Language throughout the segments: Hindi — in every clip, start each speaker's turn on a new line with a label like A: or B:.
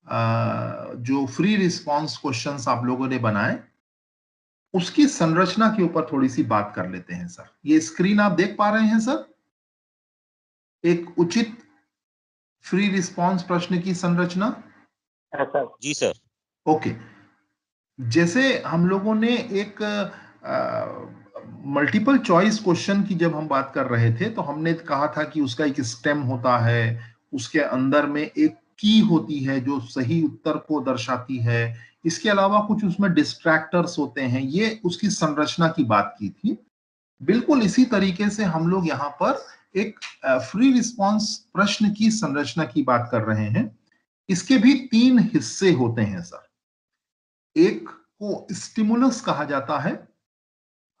A: जो फ्री रिस्पॉन्स क्वेश्चंस आप लोगों ने बनाए उसकी संरचना के ऊपर थोड़ी सी बात कर लेते हैं सर। ये स्क्रीन आप देख पा रहे हैं सर, एक उचित फ्री रिस्पॉन्स प्रश्न की संरचना।
B: जी सर।
A: ओके, जैसे हम लोगों ने एक मल्टीपल चॉइस क्वेश्चन की जब हम बात कर रहे थे तो हमने कहा था कि उसका एक स्टेम होता है, उसके अंदर में एक की होती है जो सही उत्तर को दर्शाती है, इसके अलावा कुछ उसमें डिस्ट्रैक्टर्स होते हैं, ये उसकी संरचना की बात की थी। बिल्कुल इसी तरीके से हम लोग यहाँ पर एक फ्री रिस्पॉन्स प्रश्न की संरचना की बात कर रहे हैं। इसके भी 3 हिस्से होते हैं सर। एक को स्टिमुलस कहा जाता है,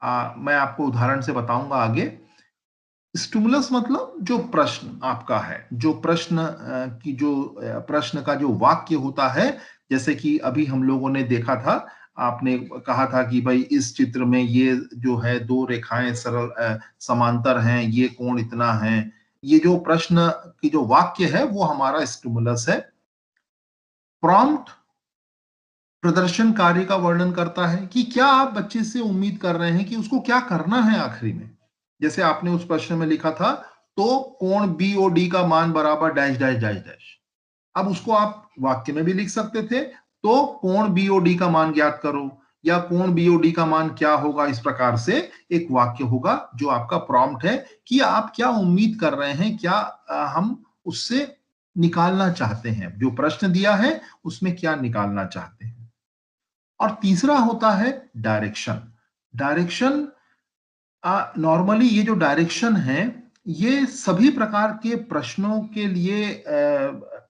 A: मैं आपको उदाहरण से बताऊंगा आगे। स्टिमुलस मतलब जो प्रश्न आपका है, जो प्रश्न की जो प्रश्न का जो वाक्य होता है, जैसे कि अभी हम लोगों ने देखा था, आपने कहा था कि भाई इस चित्र में ये जो है 2 रेखाएं सरल समांतर हैं, ये कोण इतना है। ये जो प्रश्न की जो वाक्य है वो हमारा स्टिमुलस है। प्रॉम्प्ट प्रदर्शन कार्य का वर्णन करता है कि क्या आप बच्चे से उम्मीद कर रहे हैं कि उसको क्या करना है आखिरी में। जैसे आपने उस प्रश्न में लिखा था, तो कोण बीओडी का मान बराबर डैश डैश डैश डैश। अब उसको आप वाक्य में भी लिख सकते थे, तो कोण बीओडी का मान ज्ञात करो, या कोण बीओडी का मान क्या होगा, इस प्रकार से एक वाक्य होगा जो आपका प्रॉम्प्ट है कि आप क्या उम्मीद कर रहे हैं, क्या हम उससे निकालना चाहते हैं, जो प्रश्न दिया है उसमें क्या निकालना चाहते हैं। और तीसरा होता है डायरेक्शन। डायरेक्शन नॉर्मली ये जो डायरेक्शन है ये सभी प्रकार के प्रश्नों के लिए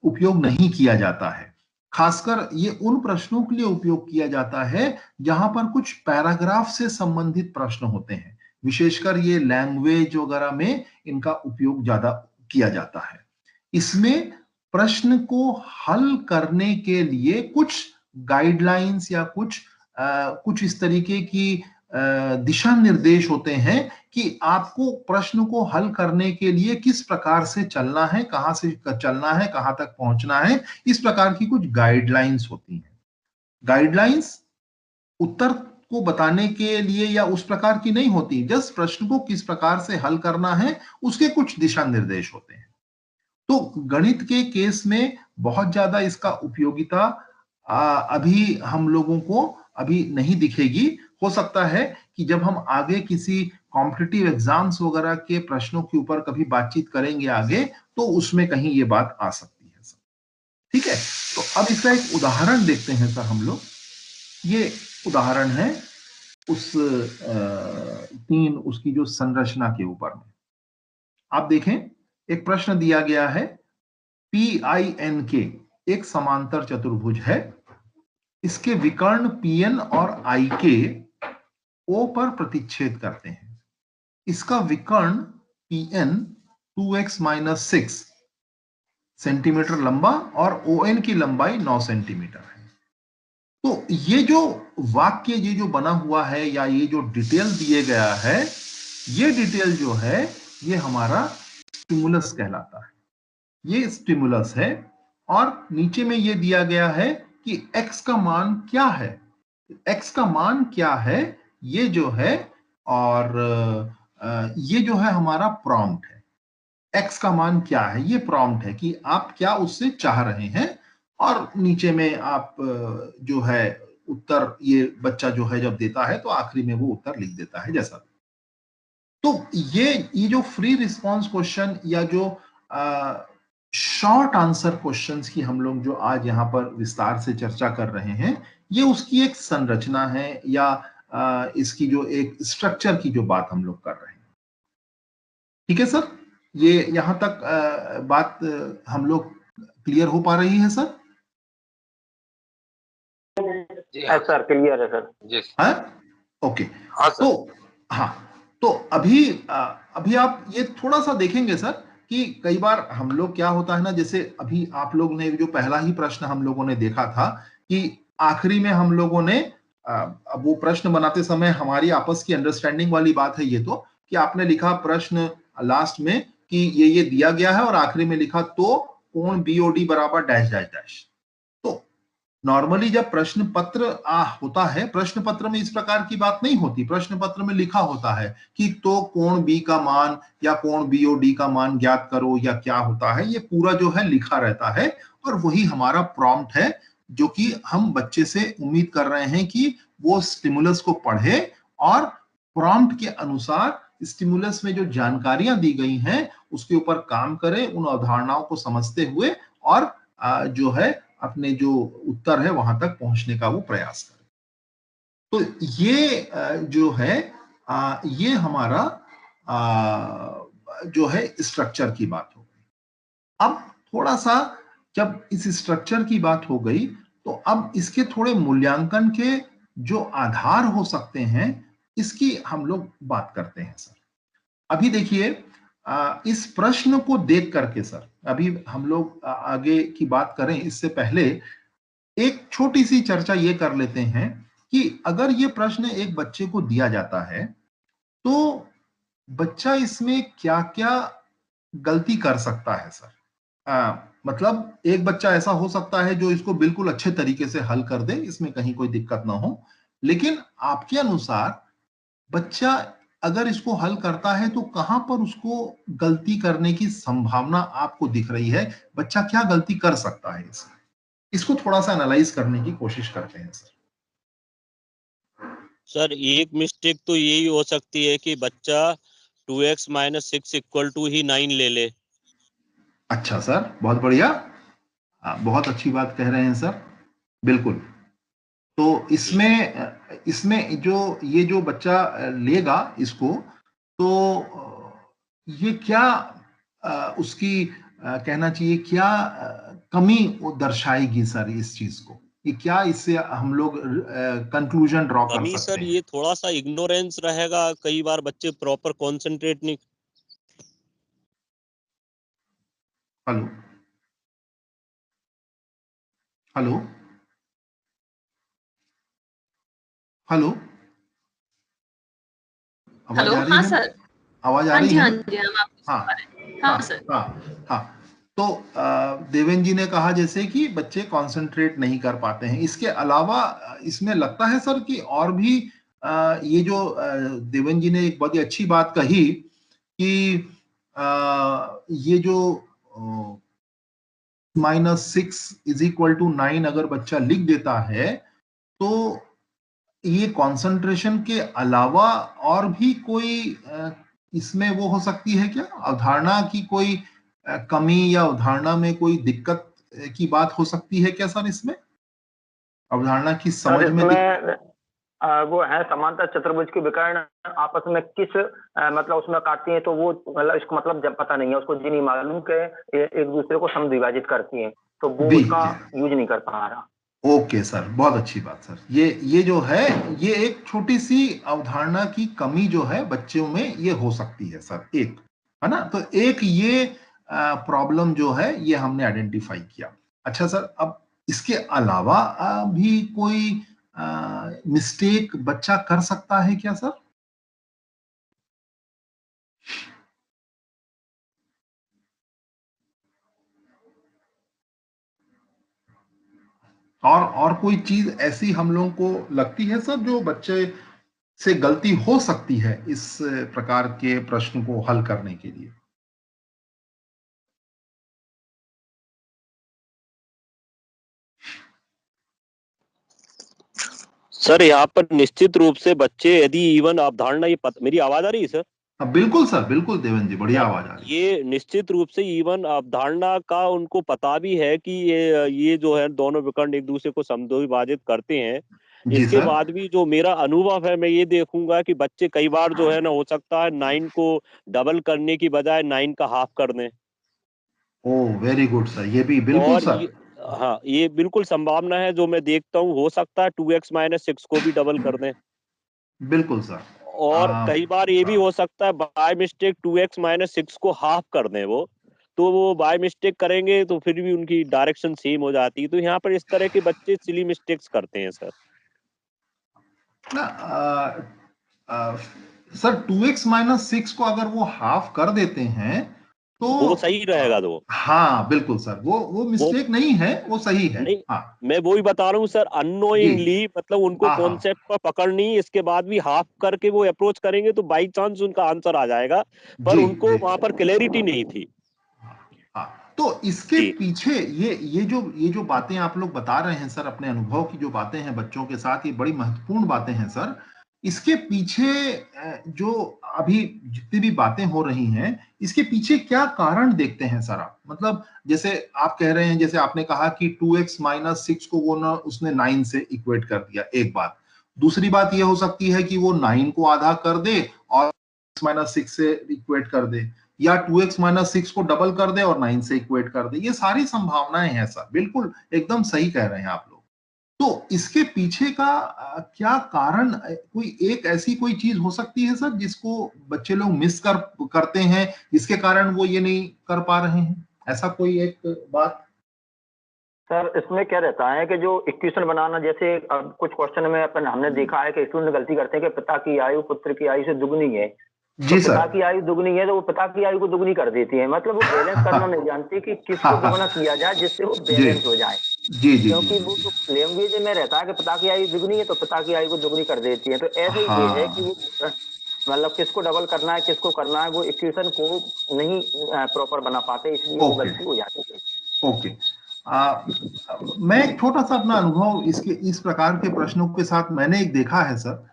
A: उपयोग नहीं किया जाता है। खासकर ये उन प्रश्नों के लिए उपयोग किया जाता है जहां पर कुछ पैराग्राफ से संबंधित प्रश्न होते हैं। विशेषकर ये लैंग्वेज वगैरह में इनका उपयोग ज्यादा किया जाता है। इसमें प्रश्न को हल करने के लिए कुछ गाइडलाइंस या कुछ इस तरीके की दिशा निर्देश होते हैं कि आपको प्रश्न को हल करने के लिए किस प्रकार से चलना है, कहां से चलना है, कहां तक पहुंचना है। इस प्रकार की कुछ गाइडलाइंस होती हैं। गाइडलाइंस उत्तर को बताने के लिए या उस प्रकार की नहीं होती, जस्ट प्रश्न को किस प्रकार से हल करना है उसके कुछ दिशा निर्देश होते हैं। तो गणित के केस में बहुत ज्यादा इसका उपयोगिता अभी हम लोगों को अभी नहीं दिखेगी। हो सकता है कि जब हम आगे किसी कॉम्पिटिटिव एग्जाम्स वगैरह के प्रश्नों के ऊपर कभी बातचीत करेंगे आगे, तो उसमें कहीं ये बात आ सकती है सर। ठीक है, तो अब इसका एक उदाहरण देखते हैं सर हम लोग। ये उदाहरण है उस उसकी जो संरचना के ऊपर में। आप देखें, एक प्रश्न दिया गया है, PINK एक समांतर चतुर्भुज है, इसके विकर्ण PN और IK O पर प्रतिच्छेद करते हैं। इसका विकर्ण PN 2x - 6 सेंटीमीटर लंबा और ON की लंबाई 9 सेंटीमीटर है। तो ये जो वाक्य ये जो बना हुआ है या ये जो डिटेल दिए गया है, ये डिटेल जो है ये हमारा स्टिमुलस कहलाता है। ये स्टिमुलस है और नीचे में ये दिया गया है कि x का मान क्या है। x का मान क्या है ये जो है, और ये जो है हमारा प्रॉम्प्ट है। x का मान क्या है ये प्रॉम्प्ट है कि आप क्या उससे चाह रहे हैं, और नीचे में आप जो है उत्तर ये बच्चा जो है जब देता है तो आखिरी में वो उत्तर लिख देता है जैसा। तो ये जो फ्री रिस्पॉन्स क्वेश्चन या जो शॉर्ट आंसर क्वेश्चंस की हम लोग जो आज यहाँ पर विस्तार से चर्चा कर रहे हैं, ये उसकी एक संरचना है या इसकी जो एक स्ट्रक्चर की जो बात हम लोग कर रहे हैं। ठीक है सर, ये यहां तक बात हम लोग क्लियर हो पा रही है सर?
C: सर क्लियर है सर।
B: जी
A: हाँ, ओके। तो हाँ, तो अभी आप ये थोड़ा सा देखेंगे सर कि कई बार हम लोग क्या होता है ना, जैसे अभी आप लोग ने जो पहला ही प्रश्न हम लोगों ने देखा था कि आखिरी में हम लोगों ने अब वो प्रश्न बनाते समय हमारी आपस की अंडरस्टैंडिंग वाली बात है ये तो, कि आपने लिखा प्रश्न लास्ट में कि ये दिया गया है और आखिरी में लिखा तो कोण BOD बराबर डैश डैश डैश। तो नॉर्मली जब प्रश्न पत्र होता है, प्रश्न पत्र में इस प्रकार की बात नहीं होती। प्रश्न पत्र में लिखा होता है कि तो कोण बी का मान या कोण बीओडी का मान ज्ञात करो या क्या होता है, ये पूरा जो है लिखा रहता है। और वही हमारा प्रॉम्प्ट है, जो कि हम बच्चे से उम्मीद कर रहे हैं कि वो स्टिमुलस को पढ़े और प्रॉम्प्ट के अनुसार स्टिमुलस में जो जानकारियां दी गई हैं उसके ऊपर काम करे, उन अवधारणाओं को समझते हुए और जो है अपने जो उत्तर है वहां तक पहुंचने का वो प्रयास करे। तो ये जो है ये हमारा जो है स्ट्रक्चर की बात हो गई। अब थोड़ा सा जब इस स्ट्रक्चर की बात हो गई तो अब इसके थोड़े मूल्यांकन के जो आधार हो सकते हैं इसकी हम लोग बात करते हैं सर। अभी देखिए इस प्रश्न को देख करके सर, अभी हम लोग आगे की बात करें इससे पहले एक छोटी सी चर्चा ये कर लेते हैं कि अगर ये प्रश्न एक बच्चे को दिया जाता है तो बच्चा इसमें क्या क्या गलती कर सकता है सर। मतलब एक बच्चा ऐसा हो सकता है जो इसको बिल्कुल अच्छे तरीके से हल कर दे, इसमें कहीं कोई दिक्कत ना हो। लेकिन आपके अनुसार बच्चा अगर इसको हल करता है तो कहां पर उसको गलती करने की संभावना आपको दिख रही है? बच्चा क्या गलती कर सकता है इसमें? इसको थोड़ा सा एनालाइज करने की कोशिश करते हैं सर।
B: सर एक मिस्टेक तो यही हो सकती है कि बच्चा 2x - 6 = ही 9 ले ले।
A: अच्छा सर, बहुत बढ़िया, बहुत अच्छी बात कह रहे हैं सर, बिल्कुल। तो इसमें जो ये जो बच्चा लेगा इसको, तो ये क्या उसकी कहना चाहिए क्या कमी वो दर्शाएगी सर इस चीज को? ये क्या इससे हम लोग कंक्लूजन ड्रॉ कर
B: कमी
A: सकते
B: सर
A: हैं?
B: ये थोड़ा सा इग्नोरेंस रहेगा, कई बार बच्चे प्रॉपर कंसंट्रेट नहीं।
A: हेलो हेलो हेलो, आवाज
D: हेलो,
A: आ रही
D: हाँ
A: है?
D: सर।
A: आवाज आ
D: हाँ
A: रही
D: जी,
A: है
D: हाँ
A: ना?
D: जी, हम आपको
A: हाँ
D: सुन पा रहे हैं।
A: हाँ
D: हाँ सर।
A: हाँ हाँ। तो देवेन जी ने कहा जैसे कि बच्चे कंसंट्रेट नहीं कर पाते हैं। इसके अलावा इसमें लगता है सर कि और भी ये जो देवेन जी ने एक बहुत ही अच्छी बात कही कि ये जो -6 = 9 अगर बच्चा लिख देता है तो ये कंसंट्रेशन के अलावा और भी कोई इसमें वो हो सकती है क्या? अवधारणा की कोई कमी या अवधारणा में कोई दिक्कत की बात हो सकती है क्या सर इसमें? अवधारणा की
C: सर
A: समझ में
C: वो है समांतर चतुर्भुज की विकर्ण आपस में किस मतलब उसमें काटती हैं, तो वो मतलब इसको मतलब जब पता नहीं है उसको, जी नहीं मालूम के एक दूसरे को समद्विभाजित करती हैं, तो वो उसका यूज नहीं कर पा रहा।
A: ओके सर, बहुत अच्छी बात सर। ये जो है ये एक छोटी सी अवधारणा की कमी जो है बच्चों में ये हो सकती है सर, एक है ना। तो एक ये प्रॉब्लम जो है ये हमने आइडेंटिफाई किया। अच्छा सर, अब इसके अलावा भी कोई मिस्टेक बच्चा कर सकता है क्या सर? और कोई चीज ऐसी हम लोगों को लगती है सर जो बच्चे से गलती हो सकती है इस प्रकार के प्रश्न को हल करने के लिए?
B: सर यहाँ पर निश्चित रूप से बच्चे यदि इवन अवधारणा मेरी आवाज आ रही है सर?
A: बिल्कुल सर, बिल्कुल देवेंद्र जी, बढ़िया आवाज आ रही है।
B: ये निश्चित रूप से इवन अवधारणा का उनको पता भी है कि ये जो है दोनों विकर्ण एक दूसरे को समद्विभाजित करते हैं।
A: जी
B: इसके
A: सर।
B: बाद भी जो मेरा अनुभव है, मैं ये देखूंगा कि बच्चे कई बार जो है ना, हो सकता है 9 को डबल करने की बजाय 9 का हाफ कर दें।
A: ओह वेरी गुड सर, ये भी बिल्कुल
B: और
A: सर।
B: हाँ, ये बिल्कुल संभावना है जो मैं देखता हूँ, हो सकता है 2x - 6 को भी डबल कर दें।
A: बिल्कुल सर।
B: और कई बार ये भी हो सकता है बाय मिस्टेक 2x - 6 को हाफ कर दें वो, तो वो बाय मिस्टेक करेंगे तो फिर भी उनकी डायरेक्शन सेम हो जाती है। तो यहाँ पर इस तरह के बच्चे सिली मिस्टेक्स करते हैं सर।
A: ना सर 2x - 6 को अगर वो हाफ कर देते हैं तो
B: वो सही रहेगा। तो
A: हाँ बिल्कुल सर, वो मिस्टेक नहीं है, वो सही है।
B: नहीं,
A: हाँ
B: मैं वो ही बता रहा हूँ सर,
A: जी,
B: अननोइंगली मतलब उनको
A: हाँ हाँ
B: कॉन्सेप्ट पर पकड़नी, इसके बाद भी हाफ करके वो अप्रोच करेंगे तो बाई चांस उनका आंसर आ जाएगा, पर
A: जी
B: उनको
A: जी
B: वहां पर क्लैरिटी नहीं थी।
A: हाँ। तो इसके
B: जी
A: पीछे ये जो बातें आप लोग बता रहे हैं सर, अपने अनुभव की जो बातें हैं बच्चों के साथ, ये बड़ी महत्वपूर्ण बातें हैं सर। इसके पीछे जो अभी जितनी भी बातें हो रही हैं, इसके पीछे क्या कारण देखते हैं सर आप? मतलब जैसे आप कह रहे हैं, जैसे आपने कहा कि 2x-6 को वो ना उसने 9 से इक्वेट कर दिया, एक बात। दूसरी बात ये हो सकती है कि वो 9 को आधा कर दे और -6 से इक्वेट कर दे, या 2x-6 को डबल कर दे और 9 से इक्वेट कर दे। ये सारी संभावनाएं हैं सर, बिल्कुल एकदम सही कह रहे हैं आप लोग। तो इसके पीछे का क्या कारण, कोई एक ऐसी कोई चीज हो सकती है सर जिसको बच्चे लोग मिस करते हैं, इसके कारण वो ये नहीं कर पा रहे हैं? ऐसा कोई एक बात?
C: सर इसमें क्या रहता है कि जो इक्वेशन बनाना, जैसे अब कुछ क्वेश्चन में अपन हमने देखा है कि स्टूडेंट गलती करते हैं कि पिता की आयु पुत्र की आयु से दुगनी है, तो
A: जी
C: पिता
A: सर।
C: की आयु दुगनी है तो वो पिता की आयु को दुगनी कर देती है। मतलब वो बैलेंस करना नहीं जानती कि किसको दुगना किया जाए जिससे वो
A: जी
C: बैलेंस हो जाए।
A: जी जी जी
C: क्योंकि
A: जी
C: वो जो लैंग्वेज में रहता है कि पिता की आयु दुगनी है तो पिता की आयु को दुगनी कर देती है। तो ऐसे ही ये है कि
A: हाँ।
C: वो मतलब किसको डबल करना है किसको करना है वो इक्वेशन को नहीं प्रॉपर बना पाते, इसलिए वो
A: ओके
C: गलती हो जाती है।
A: ओके। मैं एक छोटा सा अपना अनुभव इसके इस प्रकार के प्रश्नों के साथ मैंने एक देखा है सर।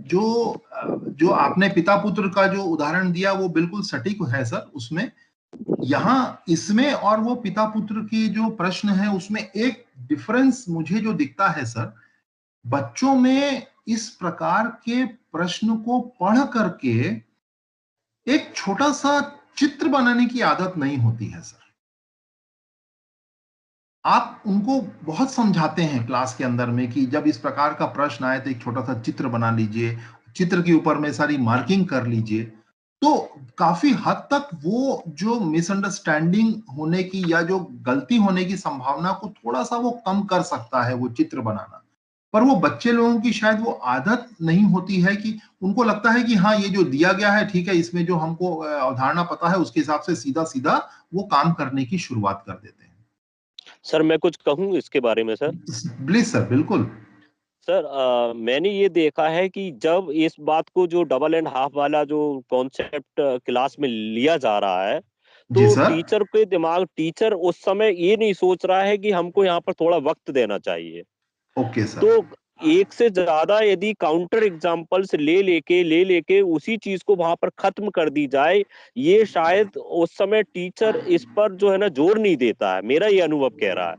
A: जो आपने पिता पुत्र का जो उदाहरण दिया वो बिल्कुल सटीक है सर। उसमें, यहाँ इसमें और वो पिता पुत्र की जो प्रश्न है उसमें एक डिफरेंस मुझे जो दिखता है सर, बच्चों में इस प्रकार के प्रश्न को पढ़ करके एक छोटा सा चित्र बनाने की आदत नहीं होती है सर। आप उनको बहुत समझाते हैं क्लास के अंदर में कि जब इस प्रकार का प्रश्न आए तो एक छोटा सा चित्र बना लीजिए, चित्र के ऊपर में सारी मार्किंग कर लीजिए। तो काफी हद तक वो जो मिसअंडरस्टैंडिंग होने की या जो गलती होने की संभावना को थोड़ा सा वो कम कर सकता है वो चित्र बनाना। पर वो बच्चे लोगों की शायद वो आदत नहीं होती है कि उनको लगता है कि हाँ ये जो दिया गया है ठीक है, इसमें जो हमको अवधारणा पता है उसके हिसाब से सीधा सीधा वो काम करने की शुरुआत कर देते हैं।
B: सर, मैं कुछ कहूँ इसके बारे में सर?
A: प्लीज सर, बिल्कुल।
B: सर मैंने ये देखा है कि जब इस बात को जो डबल एंड हाफ वाला जो कॉन्सेप्ट क्लास में लिया जा रहा है,
A: जी
B: तो
A: सर।
B: टीचर उस समय ये नहीं सोच रहा है कि हमको यहाँ पर थोड़ा वक्त देना चाहिए।
A: Okay sir.
B: तो एक से ज्यादा यदि काउंटर एग्जांपल्स ले लेके उसी चीज को वहां पर खत्म कर दी जाए, ये शायद उस समय टीचर इस पर जो है ना जोर नहीं देता है, मेरा ये अनुभव कह रहा है।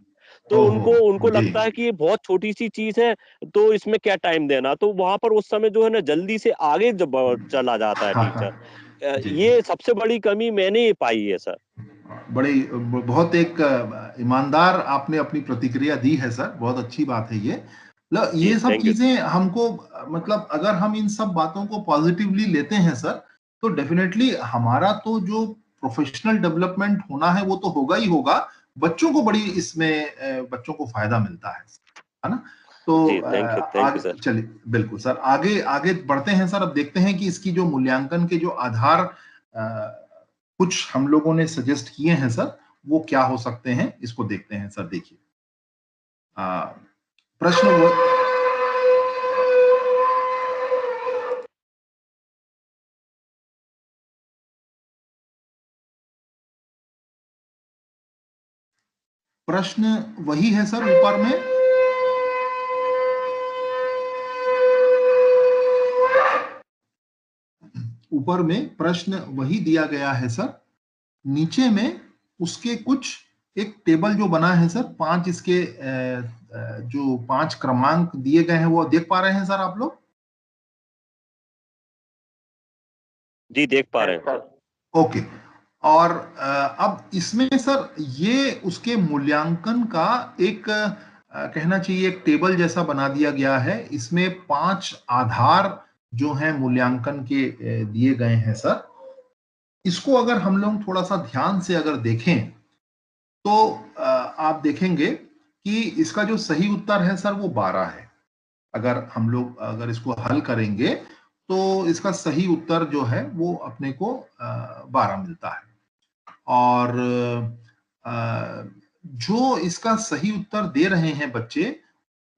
B: तो
A: ओहो।
B: उनको उनको
A: जी
B: लगता है कि ये बहुत छोटी सी चीज है, तो इसमें क्या टाइम देना, तो वहां पर उस समय जो है ना जल्दी से आगे जब चला जाता है
A: हाँ हाँ।
B: टीचर।
A: जी जी।
B: ये सबसे बड़ी कमी मैंने ये पाई है सर।
A: बहुत एक ईमानदार आपने अपनी प्रतिक्रिया दी है सर, बहुत अच्छी बात है ये।
B: जी
A: ये सब
B: थैंक यू।
A: चीजें हमको मतलब अगर हम इन सब बातों को पॉजिटिवली लेते हैं सर, तो डेफिनेटली हमारा तो जो प्रोफेशनल डेवलपमेंट होना है वो तो होगा ही होगा। बच्चों को बड़ी इसमें बच्चों को फायदा मिलता है ना? तो
B: जी थैंक यू
A: आगे
B: सर।
A: चलिए, बिल्कुल सर, आगे आगे बढ़ते हैं सर। अब देखते हैं कि इसकी जो मूल्यांकन के जो आधार कुछ हम लोगों ने सजेस्ट किए हैं सर, वो क्या हो सकते हैं, इसको देखते हैं सर। देखिए, आ, प्रश्न वो प्रश्न वही है सर, ऊपर में प्रश्न वही दिया गया है सर। नीचे में उसके कुछ एक टेबल जो बना है सर, 5 इसके जो 5 क्रमांक दिए गए हैं वो देख पा रहे हैं सर आप लोग?
B: जी देख पा रहे
C: यस
B: हैं सर।
C: सर।
A: ओके। और अब इसमें सर ये उसके मूल्यांकन का एक कहना चाहिए एक टेबल जैसा बना दिया गया है। इसमें 5 आधार जो हैं मूल्यांकन के दिए गए हैं सर। इसको अगर हम लोग थोड़ा सा ध्यान से अगर देखें तो आप देखेंगे कि इसका जो सही उत्तर है सर वो 12 है। अगर हम लोग अगर इसको हल करेंगे तो इसका सही उत्तर जो है वो अपने को 12 मिलता है। और जो इसका सही उत्तर दे रहे हैं बच्चे,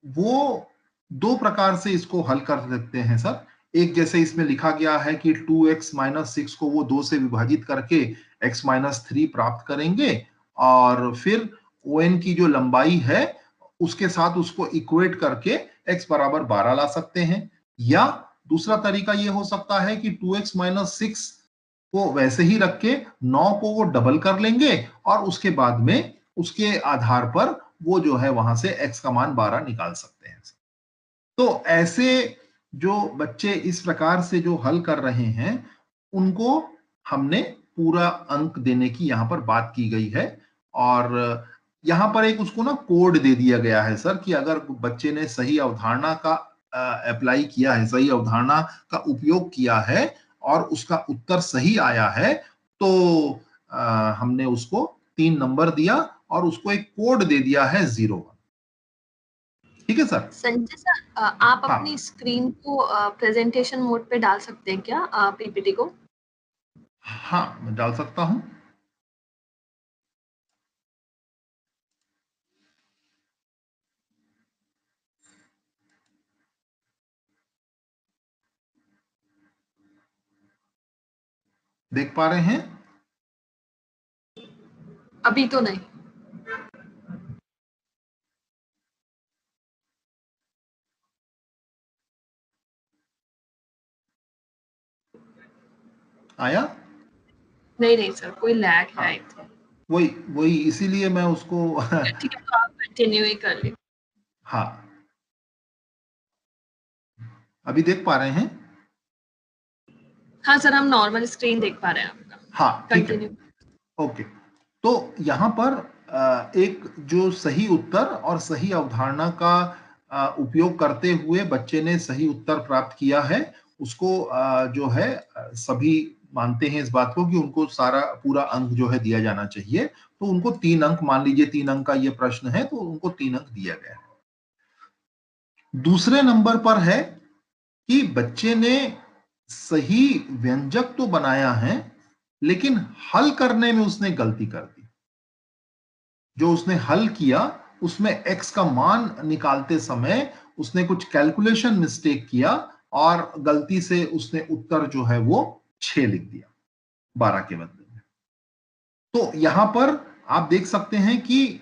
A: वो दो प्रकार से इसको हल कर सकते हैं सर। एक, जैसे इसमें लिखा गया है कि 2x माइनस 6 को वो 2 से विभाजित करके x माइनस 3 प्राप्त करेंगे, और फिर ON की जो लंबाई है उसके साथ उसको इक्वेट करके x बराबर 12 ला सकते हैं। या दूसरा तरीका ये हो सकता है कि 2x माइनस 6 को वैसे ही रख के 9 को वो डबल कर लेंगे, और उसके बाद में उसके आधार पर वो जो है वहां से x का मान 12 निकाल सकते हैं। तो ऐसे जो बच्चे इस प्रकार से जो हल कर रहे हैं, उनको हमने पूरा अंक देने की यहाँ पर बात की गई है। और यहाँ पर एक उसको ना कोड दे दिया गया है सर, कि अगर बच्चे ने सही अवधारणा का अप्लाई किया है, सही अवधारणा का उपयोग किया है और उसका उत्तर सही आया है, तो हमने उसको 3 नंबर दिया और उसको एक कोड दे दिया है 01। ठीक है सर।
D: संजय सर, आप अपनी स्क्रीन को प्रेजेंटेशन मोड पे डाल सकते हैं क्या, पीपीटी को?
A: हाँ, मैं डाल सकता हूं। देख पा रहे हैं?
D: अभी तो नहीं।
A: आया?
D: नहीं सर, कोई लैग है।
A: वही इसीलिए मैं उसको
D: ठीक है, तो आप कंटिन्यू ही कर लीजिए।
A: हाँ, अभी देख पा रहे हैं?
D: हाँ सर, हम नॉर्मल स्क्रीन देख पा रहे हैं आपका।
A: हाँ, ठीक है। ओके, तो यहाँ पर एक जो सही उत्तर और सही अवधारणा का उपयोग करते हुए बच्चे ने सही उत्तर प्राप्त किया है, उसको जो है सभी मानते हैं इस बात को कि उनको सारा पूरा अंक जो है दिया जाना चाहिए। तो उनको 3 अंक, मान लीजिए 3 अंक का ये प्रश्न है, तो उनको 3 अंक दिया गया है। दूसरे नंबर पर है कि बच्चे ने सही व्यंजक तो बनाया है, लेकिन हल करने में उसने गलती कर दी। जो उसने हल किया उसमें x का मान निकालते समय उसने कुछ कैलकुलेशन मिस्टेक किया और गलती से उसने उत्तर जो है वो 6 लिख दिया 12 के बदले में। तो यहां पर आप देख सकते हैं कि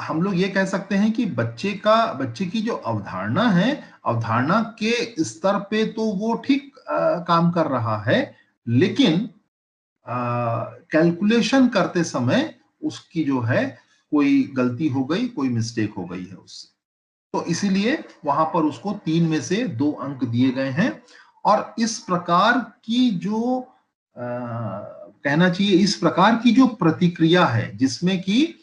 A: हम लोग ये कह सकते हैं कि बच्चे की जो अवधारणा है, अवधारणा के स्तर पे तो वो ठीक काम कर रहा है, लेकिन कैलकुलेशन करते समय उसकी जो है कोई गलती हो गई, कोई मिस्टेक हो गई है उससे। तो इसीलिए वहां पर उसको 3 में से 2 अंक दिए गए हैं। और इस प्रकार की जो कहना चाहिए, इस प्रकार की जो प्रतिक्रिया है, जिसमें कि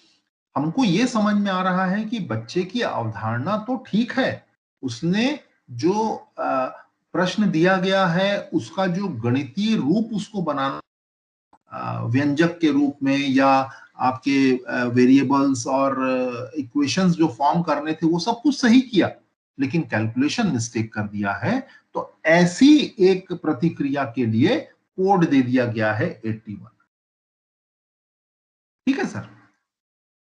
A: हमको ये समझ में आ रहा है कि बच्चे की अवधारणा तो ठीक है, उसने जो प्रश्न दिया गया है उसका जो गणितीय रूप उसको बनाना, व्यंजक के रूप में या आपके वेरिएबल्स और इक्वेशंस जो फॉर्म करने थे वो सब कुछ सही किया, लेकिन कैलकुलेशन मिस्टेक कर दिया है। तो ऐसी एक प्रतिक्रिया के लिए कोड दे दिया गया है 81। ठीक है सर।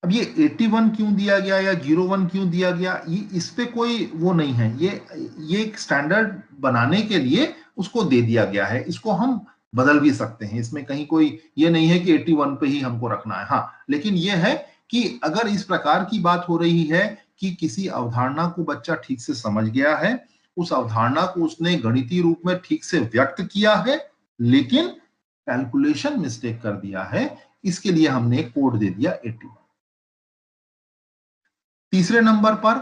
A: अब ये 81 क्यों दिया गया या 01 क्यों दिया गया, ये इस पे कोई वो नहीं है, ये एक स्टैंडर्ड बनाने के लिए उसको दे दिया गया है। इसको हम बदल भी सकते हैं, इसमें कहीं कोई ये नहीं है कि 81 पे ही हमको रखना है। हाँ, लेकिन ये है कि अगर इस प्रकार की बात हो रही है कि किसी अवधारणा को बच्चा ठीक से समझ गया है, उस अवधारणा को उसने गणितीय रूप में ठीक से व्यक्त किया है, लेकिन कैलकुलेशन मिस्टेक कर दिया है, इसके लिए हमने कोड दे दिया 81। तीसरे नंबर पर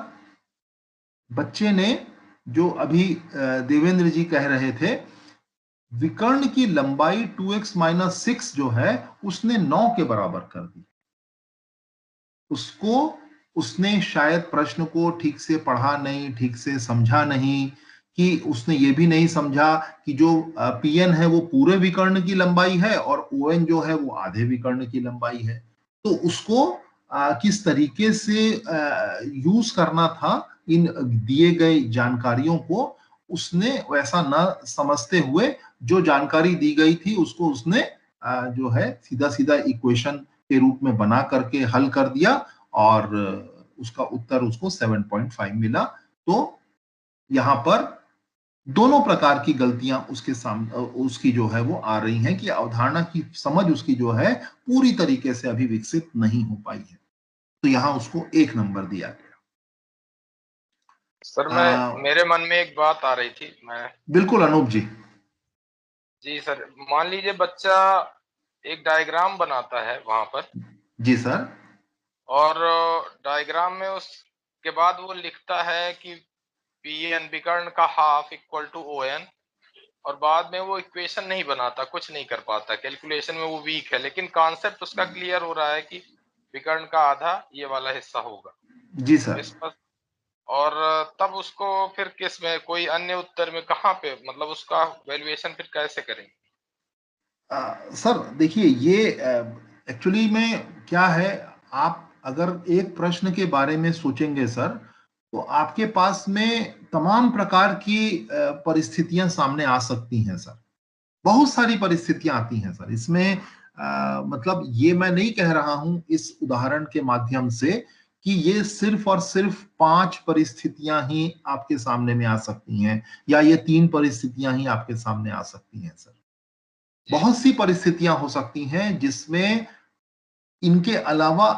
A: बच्चे ने, जो अभी देवेंद्र जी कह रहे थे, विकर्ण की लंबाई 2x माइनस 6 जो है उसने 9 के बराबर कर दी। उसने शायद प्रश्न को ठीक से पढ़ा नहीं, ठीक से समझा नहीं, कि उसने ये भी नहीं समझा कि जो pn है वो पूरे विकर्ण की लंबाई है और on जो है वो आधे विकर्ण की लंबाई है। तो उसको किस तरीके से यूज करना था इन दिए गए जानकारियों को, उसने वैसा न समझते हुए जो जानकारी दी गई थी उसको उसने जो है सीधा सीधा इक्वेशन के रूप में बना करके हल कर दिया और उसका उत्तर उसको 7.5 मिला। तो यहाँ पर दोनों प्रकार की गलतियां उसके सामने उसकी जो है वो आ रही हैं कि अवधारणा की समझ उसकी जो है पूरी तरीके से अभी विकसित नहीं हो पाई है, तो यहाँ उसको 1 नंबर दिया गया।
E: सर मेरे मन में एक बात आ रही थी।
A: बिल्कुल अनूप जी।
E: जी सर, मान लीजिए बच्चा एक डायग्राम बनाता है वहां पर।
A: जी सर।
E: और डायग्राम में उसके बाद वो लिखता है कि Pn विकर्ण का हाफ इक्वल टू ON, और बाद में वो इक्वेशन नहीं बनाता, कुछ नहीं कर पाता, कैलकुलेशन में वो वीक है, लेकिन कॉन्सेप्ट उसका क्लियर हो रहा है कि विकर्ण का आधा ये वाला हिस्सा होगा।
A: जी सर।
E: इस पर और तब उसको फिर किस में, कोई अन्य उत्तर में कहाँ पे, मतलब उसका वैल्यूएशन फिर कैसे करेंगे?
A: सर देखिए, ये एक्चुअली में क्या है, आप अगर एक प्रश्न के बारे में सोचेंगे सर, तो आपके पास में तमाम प्रकार की परिस्थितियां सामने आ सकती हैं सर। बहुत सारी परिस्थितियां आती हैं सर इसमें। मतलब ये मैं नहीं कह रहा हूं इस उदाहरण के माध्यम से कि ये सिर्फ और सिर्फ 5 परिस्थितियां ही आपके सामने में आ सकती हैं या ये 3 परिस्थितियां ही आपके सामने आ सकती हैं सर। बहुत सी परिस्थितियां हो सकती हैं जिसमें इनके अलावा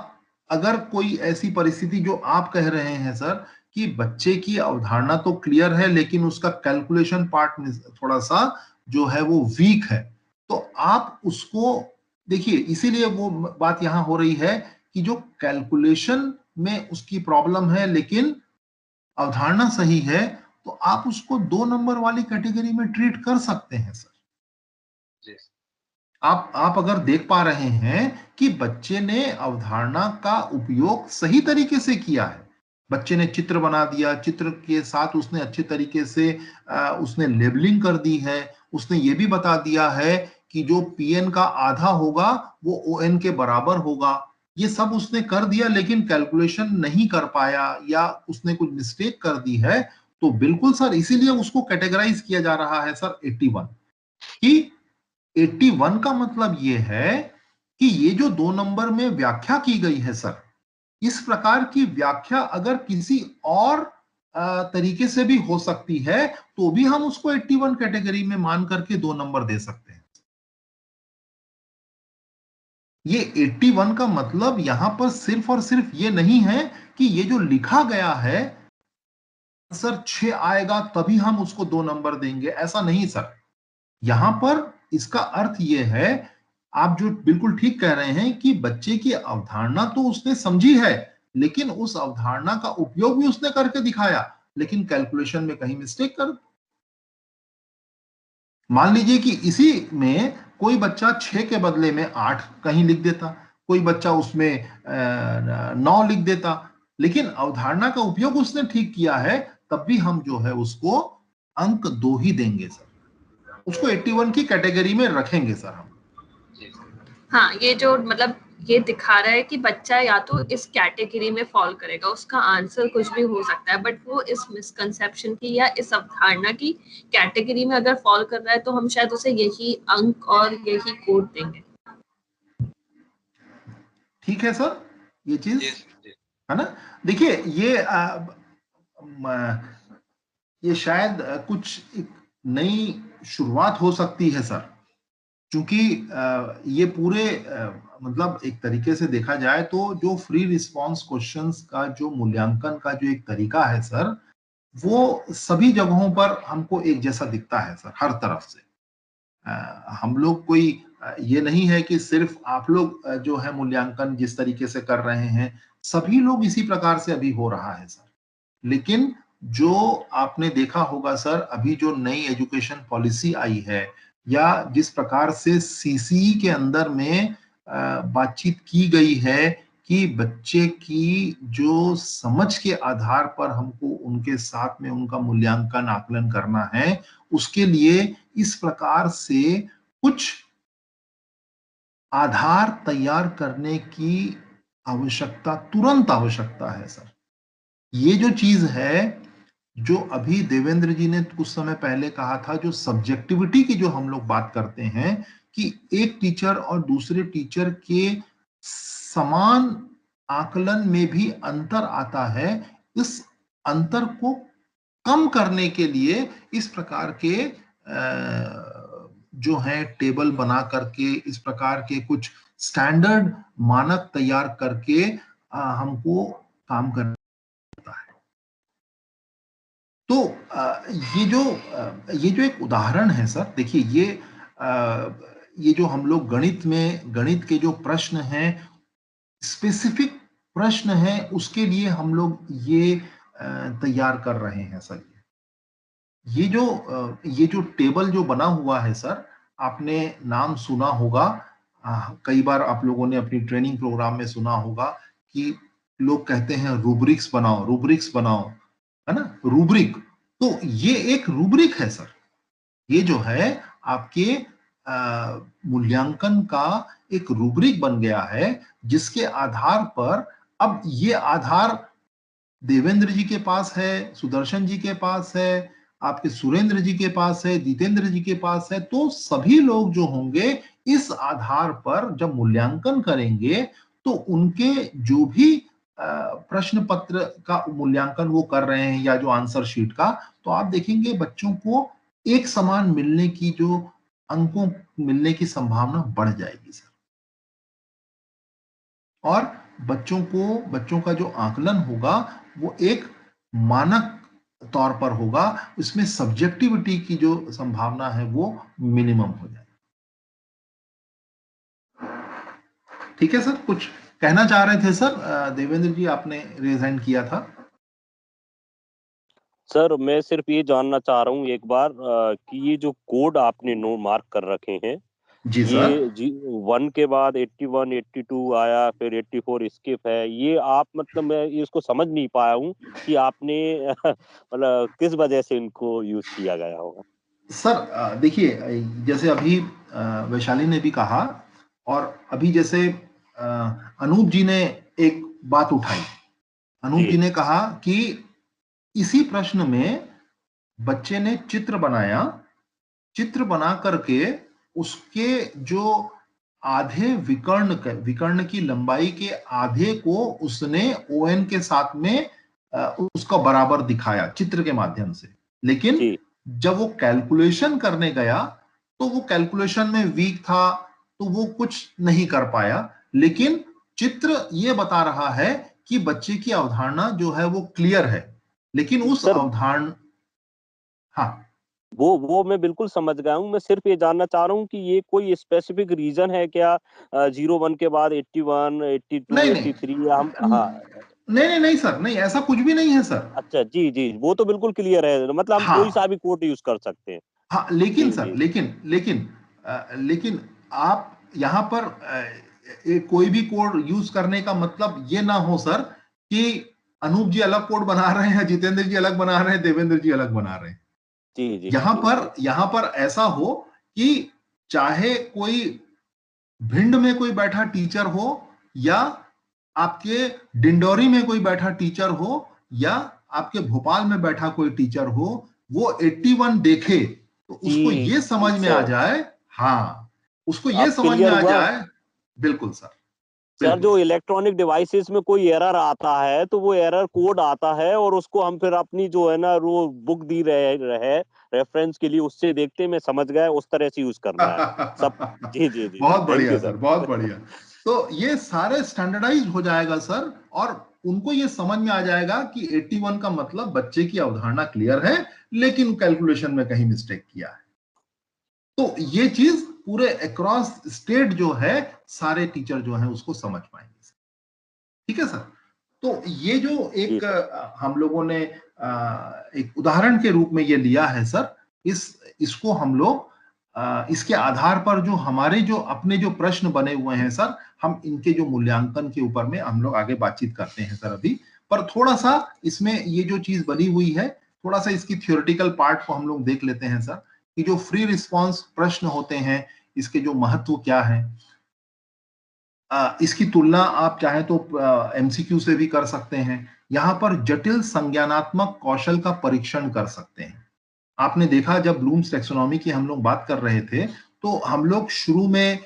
A: अगर कोई ऐसी परिस्थिति जो आप कह रहे हैं सर कि बच्चे की अवधारणा तो क्लियर है लेकिन उसका कैलकुलेशन पार्ट थोड़ा सा जो है वो वीक है, तो आप उसको देखिए, इसीलिए वो बात यहां हो रही है कि जो कैलकुलेशन में उसकी प्रॉब्लम है लेकिन अवधारणा सही है, तो आप उसको 2 नंबर वाली कैटेगरी में ट्रीट कर सकते हैं सर। आप अगर देख पा रहे हैं कि बच्चे ने अवधारणा का उपयोग सही तरीके से किया है, बच्चे ने चित्र बना दिया, चित्र के साथ उसने अच्छे तरीके से उसने लेबलिंग कर दी है, उसने ये भी बता दिया है कि जो Pn का आधा होगा वो ON के बराबर होगा। ये सब उसने कर दिया लेकिन कैलकुलेशन नहीं कर पाया या उसने कुछ मिस्टेक कर दी है, तो बिल्कुल सर इसीलिए उसको कैटेगराइज किया जा रहा है सर 81 कि 81 का मतलब ये है कि ये जो 2 नंबर में व्याख्या की गई है सर, इस प्रकार की व्याख्या अगर किसी और तरीके से भी हो सकती है तो भी हम उसको 81 कैटेगरी में मान करके 2 नंबर दे सकते हैं। ये 81 का मतलब यहां पर सिर्फ और सिर्फ ये नहीं है कि ये जो लिखा गया है सर 6 आएगा तभी हम उसको 2 नंबर देंगे, ऐसा नहीं सर। यहां पर इसका अर्थ यह है, आप जो बिल्कुल ठीक कह रहे हैं कि बच्चे की अवधारणा तो उसने समझी है लेकिन उस अवधारणा का उपयोग भी उसने करके दिखाया, लेकिन कैलकुलेशन में कहीं मिस्टेक कर। मान लीजिए कि इसी में कोई बच्चा 6 के बदले में 8 कहीं लिख देता, कोई बच्चा उसमें 9 लिख देता, लेकिन अवधारणा का उपयोग उसने ठीक किया है, तब भी हम जो है उसको अंक 2 ही देंगे सर, उसको 81 की कैटेगरी में रखेंगे सर हम।
D: हाँ, ये जो मतलब ये दिखा रहा है कि बच्चा या तो इस कैटेगरी में फॉल करेगा, उसका आंसर कुछ भी हो सकता है, बट वो इस मिसकंसेप्शन की या इस अवधारणा की कैटेगरी में अगर फॉल कर रहा है तो हम शायद उसे यही अंक और यही कोड देंगे।
A: ठीक है सर, ये चीज है ना। देखिए ये शायद कुछ एक नई शुरुआत हो सकती है सर, क्योंकि ये पूरे मतलब एक तरीके से देखा जाए तो जो फ्री रिस्पांस क्वेश्चंस का जो मूल्यांकन का जो एक तरीका है सर, वो सभी जगहों पर हमको एक जैसा दिखता है सर, हर तरफ से। हम लोग कोई ये नहीं है कि सिर्फ आप लोग जो है मूल्यांकन जिस तरीके से कर रहे हैं, सभी लोग इसी प्रकार से अभी हो रहा है सर। लेकिन जो आपने देखा होगा सर, अभी जो नई एजुकेशन पॉलिसी आई है या जिस प्रकार से सीसीई के अंदर में बातचीत की गई है कि बच्चे की जो समझ के आधार पर हमको उनके साथ में उनका मूल्यांकन आकलन करना है, उसके लिए इस प्रकार से कुछ आधार तैयार करने की आवश्यकता, तुरंत आवश्यकता है सर। ये जो चीज है, जो अभी देवेंद्र जी ने कुछ समय पहले कहा था, जो सब्जेक्टिविटी की जो हम लोग बात करते हैं कि एक टीचर और दूसरे टीचर के समान आकलन में भी अंतर आता है। इस अंतर को कम करने के लिए इस प्रकार के जो है टेबल बना करके, इस प्रकार के कुछ स्टैंडर्ड मानक तैयार करके हमको काम करना होता है। तो ये जो एक उदाहरण है सर, देखिए ये जो हम लोग गणित के जो प्रश्न हैं, स्पेसिफिक प्रश्न हैं, उसके लिए हम लोग ये तैयार कर रहे हैं सर। ये जो टेबल जो बना हुआ है सर, आपने नाम सुना होगा, कई बार आप लोगों ने अपनी ट्रेनिंग प्रोग्राम में सुना होगा कि लोग कहते हैं रूब्रिक्स बनाओ, है ना, रूब्रिक। तो ये एक रूब्रिक है सर। ये जो है आपके मूल्यांकन का एक रूब्रिक बन गया है, जिसके आधार पर अब ये आधार देवेंद्र जी के पास है, सुदर्शन जी के पास है, आपके सुरेंद्र जी के पास है, जितेंद्र जी के पास है। तो सभी लोग जो होंगे इस आधार पर जब मूल्यांकन करेंगे तो उनके जो भी प्रश्न पत्र का मूल्यांकन वो कर रहे हैं या जो आंसर शीट का, तो आप देखेंगे बच्चों को एक समान मिलने की, जो अंकों मिलने की संभावना बढ़ जाएगी सर। और बच्चों का जो आकलन होगा वो एक मानक तौर पर होगा, उसमें सब्जेक्टिविटी की जो संभावना है वो मिनिमम हो जाए। ठीक है सर, कुछ कहना चाह रहे थे सर देवेंद्र जी, आपने रेज हैंड किया था।
B: सर मैं सिर्फ ये जानना चाह रहा हूँ एक बार कि ये जो कोड आपने नो मार्क कर रखे हैं,
A: जी
B: ये
A: सर।
B: 1 के बाद 81, 82 आया, फिर 84 स्किप है, ये आप मतलब मैं इसको समझ नहीं पाया हूँ कि आपने मतलब किस वजह से इनको यूज किया गया होगा।
A: सर देखिए, जैसे अभी वैशाली ने भी कहा, और अभी जैसे अनूप जी ने एक बात उठाई। अनूप जी ने कहा कि इसी प्रश्न में बच्चे ने चित्र बना करके उसके जो आधे विकर्ण की लंबाई के आधे को उसने ON के साथ में उसका बराबर दिखाया चित्र के माध्यम से। लेकिन जब वो कैलकुलेशन करने गया तो वो कैलकुलेशन में वीक था, तो वो कुछ नहीं कर पाया। लेकिन चित्र ये बता रहा है कि बच्चे की अवधारणा जो है वो क्लियर है। लेकिन उस अवधारणा, हाँ,
B: वो मैं बिल्कुल समझ गया हूँ। मैं सिर्फ ये जानना चाह रहा हूँ कि ये कोई स्पेसिफिक रीजन है क्या 01 के बाद 81, 82, 83 या हम
A: नहीं सर, नहीं, ऐसा कुछ भी नहीं है सर।
B: अच्छा जी, वो तो बिल्कुल क्लियर है, मतलब हम कोई सा भी कोड यूज कर सकते हैं।
A: हाँ, लेकिन सर, लेकिन आप यहाँ पर कोई भी कोड यूज करने का मतलब ये ना हो सर कि अनूप जी अलग कोड बना रहे हैं, जितेंद्र जी अलग बना रहे हैं, देवेंद्र जी अलग बना रहे हैं।
B: जी
A: यहाँ पर ऐसा हो कि चाहे कोई भिंड में कोई बैठा टीचर हो, या आपके डिंडोरी में कोई बैठा टीचर हो, या आपके भोपाल में बैठा कोई टीचर हो, वो 81 देखे तो उसको ये समझ में आ जाए, हाँ, उसको ये समझ में आ जाए। बिल्कुल सर।
B: सर जो इलेक्ट्रॉनिक डिवाइसेस में कोई एरर आता है तो वो एरर कोड आता है, और उसको हम फिर अपनी जो है ना वो बुक दी रहे रेफरेंस के लिए, उससे देखते मैं समझ गया, उस तरह से यूज करना है सब। जी
A: बहुत बढ़िया सर, बहुत बढ़िया। तो ये सारे स्टैंडर्डाइज हो जाएगा सर, और उनको ये समझ में आ जाएगा कि 81 का मतलब बच्चे की अवधारणा क्लियर है, लेकिन कैलकुलेशन में कहीं मिस्टेक किया है। तो ये चीज पूरे अक्रॉस स्टेट जो है सारे टीचर जो है उसको समझ पाएंगे। ठीक है सर। तो ये जो एक हम लोगों ने एक उदाहरण के रूप में ये लिया है सर, इसको हम लोग इसके आधार पर जो हमारे जो अपने जो प्रश्न बने हुए हैं सर, हम इनके जो मूल्यांकन के ऊपर में हम लोग आगे बातचीत करते हैं सर। अभी पर थोड़ा सा इसमें ये जो चीज बनी हुई है, थोड़ा सा इसकी थियोरेटिकल पार्ट को हम लोग देख लेते हैं सर, कि जो फ्री रिस्पॉन्स प्रश्न होते हैं इसके जो महत्व क्या है। इसकी तुलना आप चाहे तो MCQ से भी कर सकते हैं। यहाँ पर जटिल संज्ञानात्मक कौशल का परीक्षण कर सकते हैं। आपने देखा जब ब्लूम्स टैक्सोनॉमी की हम लोग बात कर रहे थे, तो हम लोग शुरू में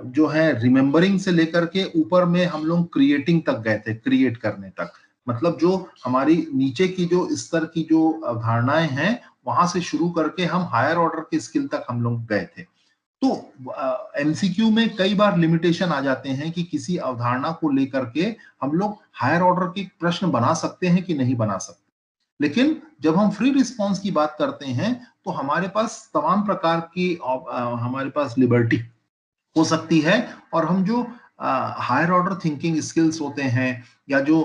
A: जो है रिमेम्बरिंग से लेकर के ऊपर में हम लोग क्रिएटिंग तक गए थे, क्रिएट करने तक। मतलब जो हमारी नीचे की जो स्तर की जो अवधारणाएं हैं वहां से शुरू करके हम हायर ऑर्डर के स्किल तक हम लोग गए थे। तो एमसीक्यू में कई बार लिमिटेशन आ जाते हैं कि किसी अवधारणा को लेकर के हम लोग हायर ऑर्डर के प्रश्न बना सकते हैं कि नहीं बना सकते। लेकिन जब हम फ्री रिस्पांस की बात करते हैं तो हमारे पास तमाम प्रकार की हमारे पास लिबर्टी हो सकती है, और हम जो हायर ऑर्डर थिंकिंग स्किल्स होते हैं या जो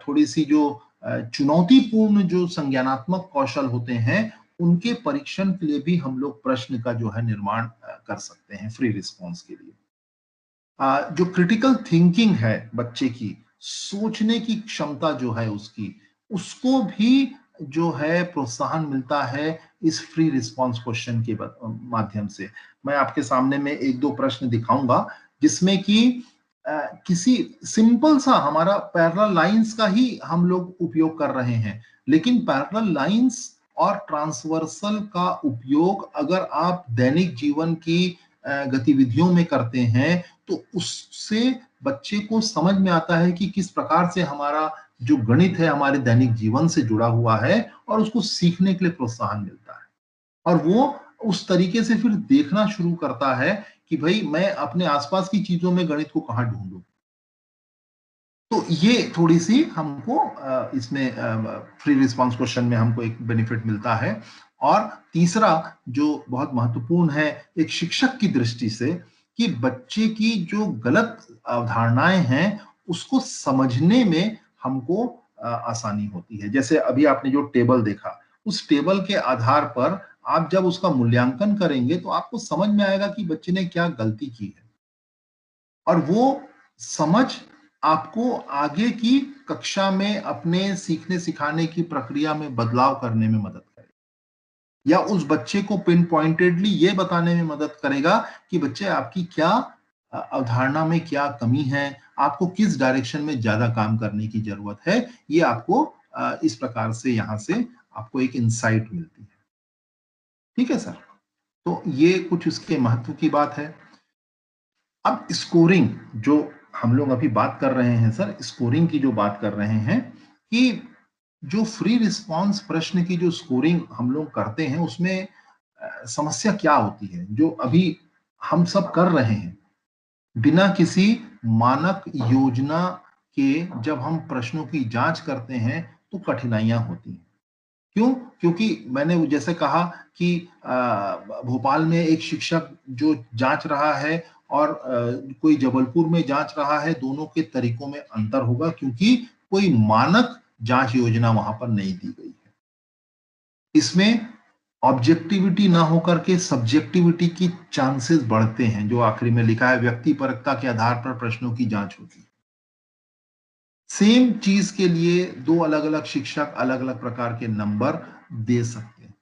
A: थोड़ी सी जो चुनौतीपूर्ण जो संज्ञानात्मक कौशल होते हैं उनके परीक्षण के लिए भी हम लोग प्रश्न का जो है निर्माण कर सकते हैं फ्री रिस्पांस के लिए। जो क्रिटिकल थिंकिंग है बच्चे की, सोचने की क्षमता जो है उसकी, उसको भी जो है प्रोत्साहन मिलता है इस फ्री रिस्पांस क्वेश्चन के माध्यम से। मैं आपके सामने में एक दो प्रश्न दिखाऊंगा जिसमें कि किसी सिंपल सा हमारा पैरेलल लाइंस का ही हम लोग उपयोग कर रहे हैं, लेकिन पैरेलल लाइंस और ट्रांसवर्सल का उपयोग अगर आप दैनिक जीवन की गतिविधियों में करते हैं तो उससे बच्चे को समझ में आता है कि किस प्रकार से हमारा जो गणित है हमारे दैनिक जीवन से जुड़ा हुआ है, और उसको सीखने के लिए प्रोत्साहन मिलता है। और वो उस तरीके से फिर देखना शुरू करता है कि भाई मैं अपने आसपास की चीजों में गणित को कहां ढूंढूं। तो ये थोड़ी सी हमको इसमें फ्री रिस्पांस क्वेश्चन में हमको एक बेनिफिट मिलता है। और तीसरा जो बहुत महत्वपूर्ण है एक शिक्षक की दृष्टि से, कि बच्चे की जो गलत अवधारणाएं हैं उसको समझने में हमको आसानी होती है। जैसे अभी आपने जो टेबल देखा, उस टेबल के आधार पर आप जब उसका मूल्यांकन करेंगे तो आपको समझ में आएगा कि बच्चे ने क्या गलती की है, और वो समझ आपको आगे की कक्षा में अपने सीखने सिखाने की प्रक्रिया में बदलाव करने में मदद करेगा, या उस बच्चे को पिन पॉइंटेडली ये बताने में मदद करेगा कि बच्चे आपकी क्या अवधारणा में क्या कमी है, आपको किस डायरेक्शन में ज्यादा काम करने की जरूरत है। ये आपको इस प्रकार से यहां से आपको एक इंसाइट मिलती है। ठीक है सर, तो ये कुछ उसके महत्व की बात है। अब स्कोरिंग जो हम लोग अभी बात कर रहे हैं सर, स्कोरिंग की जो बात कर रहे हैं कि जो फ्री रिस्पांस प्रश्न की जो स्कोरिंग हम लोग करते हैं उसमें समस्या क्या होती है, जो अभी हम सब कर रहे हैं बिना किसी मानक योजना के जब हम प्रश्नों की जांच करते हैं तो कठिनाइयां होती हैं। क्यों? क्योंकि मैंने जैसे कहा कि भोपाल में एक शिक्षक जो जांच रहा है और कोई जबलपुर में जांच रहा है, दोनों के तरीकों में अंतर होगा क्योंकि कोई मानक जांच योजना वहां पर नहीं दी गई है। इसमें ऑब्जेक्टिविटी ना होकर के सब्जेक्टिविटी की चांसेस बढ़ते हैं। जो आखिरी में लिखा है, व्यक्तिपरकता के आधार पर प्रश्नों की जांच होती है। सेम चीज के लिए दो अलग अलग शिक्षक अलग अलग प्रकार के नंबर दे सकते हैं।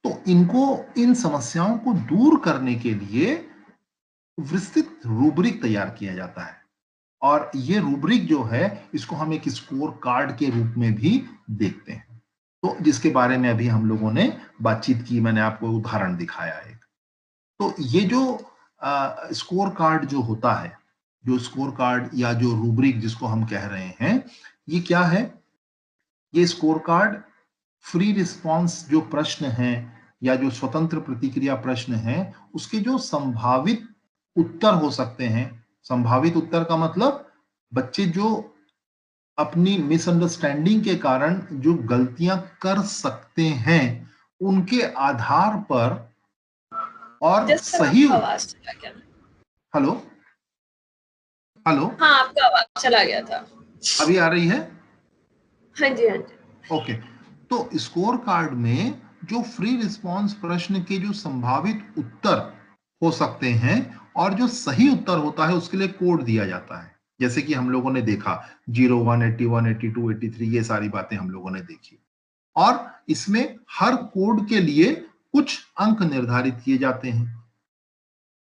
A: तो इनको, इन समस्याओं को दूर करने के लिए विस्तृत रूब्रिक तैयार किया जाता है, और ये रूब्रिक जो है इसको हम एक स्कोर कार्ड के रूप में भी देखते हैं। तो जिसके बारे में अभी हम लोगों ने बातचीत की, मैंने आपको उदाहरण दिखाया एक। तो ये जो स्कोर कार्ड जो होता है, जो स्कोर कार्ड या जो रूब्रिक जिसको हम कह रहे हैं, ये क्या है? ये स्कोर कार्ड फ्री रिस्पांस जो प्रश्न हैं या जो स्वतंत्र प्रतिक्रिया प्रश्न हैं उसके जो संभावित उत्तर हो सकते हैं। संभावित उत्तर का मतलब बच्चे जो अपनी मिसअंडरस्टैंडिंग के कारण जो गलतियां कर सकते हैं उनके आधार पर, और सही। हेलो हेलो,
D: हाँ आपका आवाज चला गया था,
A: अभी आ रही है?
D: हाँ जी हाँ जी।
A: ओके, तो स्कोर कार्ड में जो फ्री रिस्पांस प्रश्न के जो संभावित उत्तर हो सकते हैं और जो सही उत्तर होता है उसके लिए कोड दिया जाता है। जैसे कि हम लोगों ने देखा 0, 1, 81, 82, 83, ये सारी बातें हम लोगों ने देखी। और इसमें हर कोड के लिए कुछ अंक निर्धारित किए जाते हैं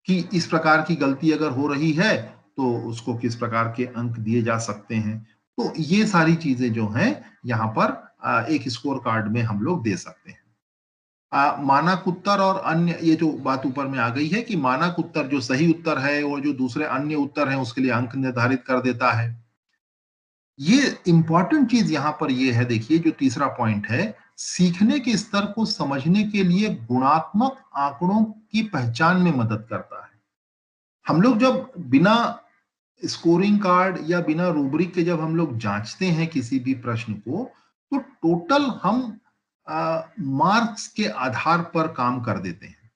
A: कि इस प्रकार की गलती अगर हो रही है तो उसको किस प्रकार के अंक दिए जा सकते हैं। तो ये सारी चीजें जो हैं यहाँ पर एक स्कोर कार्ड में हम लोग दे सकते हैं। मानक उत्तर और अन्य, ये जो बात ऊपर में आ गई है कि मानक उत्तर जो सही उत्तर है और जो दूसरे अन्य उत्तर हैं उसके लिए अंक निर्धारित कर देता है। ये इंपॉर्टेंट चीज यहां पर ये है, देखिए जो तीसरा पॉइंट है, सीखने के स्तर को समझने के लिए गुणात्मक आंकड़ों की पहचान में मदद करता है। हम लोग जब बिना स्कोरिंग कार्ड या बिना रूब्रिक के जब हम लोग जांचते हैं किसी भी प्रश्न को, तो टोटल हम मार्क्स के आधार पर काम कर देते हैं,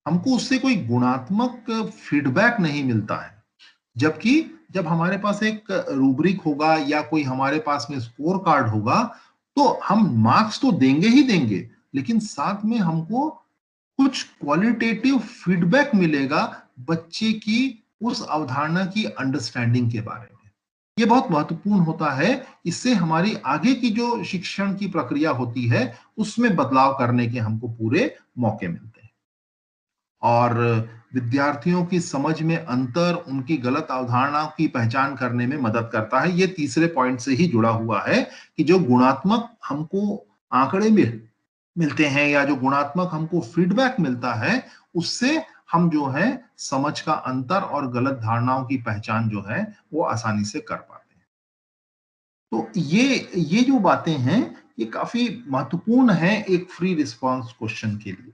A: हमको उससे कोई गुणात्मक फीडबैक नहीं मिलता है। जबकि जब हमारे पास एक रूब्रिक होगा या कोई हमारे पास में स्कोर कार्ड होगा, तो हम मार्क्स तो देंगे ही देंगे, लेकिन साथ में हमको कुछ क्वालिटेटिव फीडबैक मिलेगा बच्चे की उस अवधारणा की अंडरस्टैंडिंग के बारे में। ये बहुत महत्वपूर्ण होता है, इससे हमारी आगे की जो शिक्षण की प्रक्रिया होती है उसमें बदलाव करने के हमको पूरे मौके मिलते हैं। और विद्यार्थियों की समझ में अंतर, उनकी गलत अवधारणाओं की पहचान करने में मदद करता है। ये तीसरे पॉइंट से ही जुड़ा हुआ है कि जो गुणात्मक हमको आंकड़े में मिलते हैं या जो गुणात्मक हमको फीडबैक मिलता है, उससे हम जो है समझ का अंतर और गलत धारणाओं की पहचान जो है वो आसानी से कर पाते हैं। तो ये जो बातें हैं ये काफी महत्वपूर्ण है एक फ्री रिस्पांस क्वेश्चन के लिए।